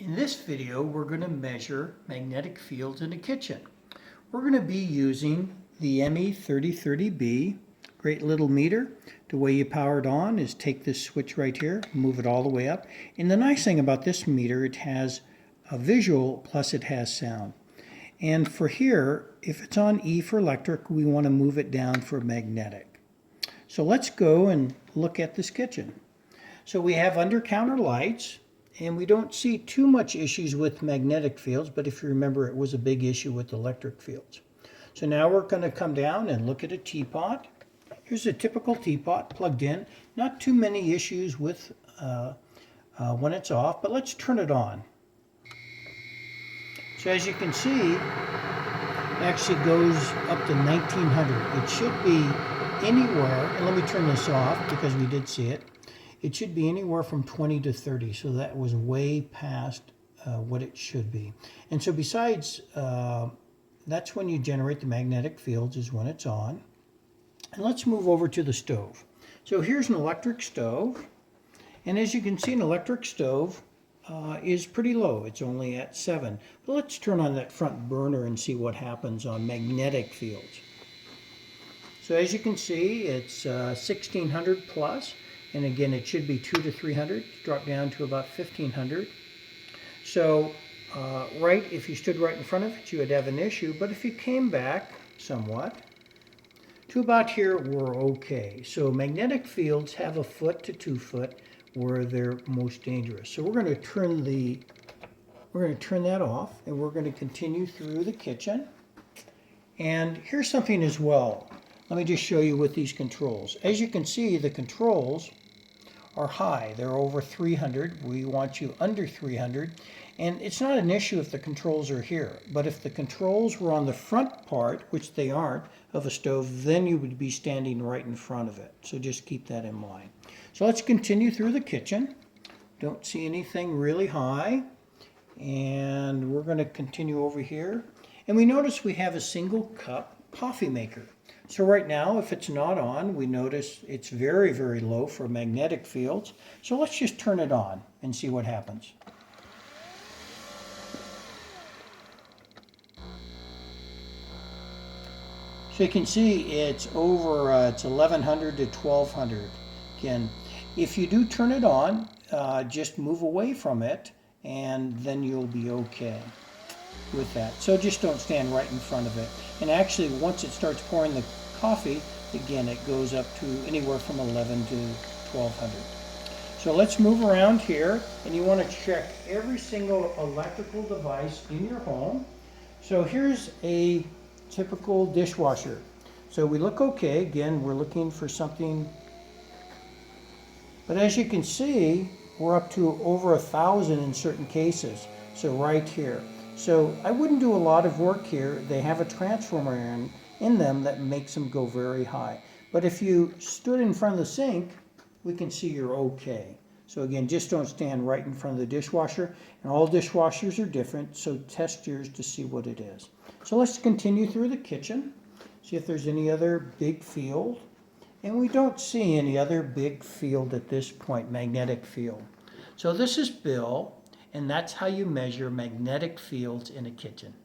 In this video, we're going to measure magnetic fields in the kitchen. We're going to be using the ME3030B, great little meter. The way you power it on is take this switch right here, move it all the way up. And the nice thing about this meter, it has a visual plus it has sound. And for here, if it's on E for electric, we want to move it down for magnetic. So let's go and look at this kitchen. So we have under counter lights. And we don't see too much issues with magnetic fields, but if you remember, it was a big issue with electric fields. So now we're going to come down and look at a teapot. Here's a typical teapot plugged in. Not too many issues with when it's off, but let's turn it on. So as you can see, it actually goes up to 1900. It should be anywhere, and let me turn this off because we did see it. It should be anywhere from 20 to 30, so that was way past what it should be. And so besides, that's when you generate the magnetic fields, is when it's on. And let's move over to the stove. So here's an electric stove, and as you can see, an electric stove is pretty low. It's only at 7. But let's turn on that front burner and see what happens on magnetic fields. So as you can see, it's 1600 plus. And again, it should be 200 to 300, drop down to about 1500. So if you stood right in front of it, you would have an issue. But if you came back somewhat to about here, we're okay. So magnetic fields have 1 foot to 2 foot where they're most dangerous. So we're going to turn that off, and we're going to continue through the kitchen. And here's something as well. Let me just show you with these controls. As you can see, the controls are high. They're over 300. We want you under 300. And it's not an issue if the controls are here. But if the controls were on the front part, which they aren't, of a stove, then you would be standing right in front of it. So just keep that in mind. So let's continue through the kitchen. Don't see anything really high. And we're going to continue over here. And we notice we have a single cup coffee maker. So right now, if it's not on, we notice it's very, very low for magnetic fields. So let's just turn it on and see what happens. So you can see it's over, it's 1100 to 1200. Again, if you do turn it on, just move away from it and then you'll be okay with that. So just don't stand right in front of it. And actually, once it starts pouring the coffee, again, it goes up to anywhere from 11 to 1200. So let's move around here, and you want to check every single electrical device in your home. So here's a typical dishwasher. So we look okay. Again, we're looking for something. But as you can see, we're up to over 1,000 in certain cases. So right here. So I wouldn't do a lot of work here. They have a transformer in them that makes them go very high. But if you stood in front of the sink, we can see you're okay. So again, just don't stand right in front of the dishwasher. And all dishwashers are different, so test yours to see what it is. So let's continue through the kitchen, see if there's any other big field. And we don't see any other big field at this point, magnetic field. So this is Bill. And that's how you measure magnetic fields in a kitchen.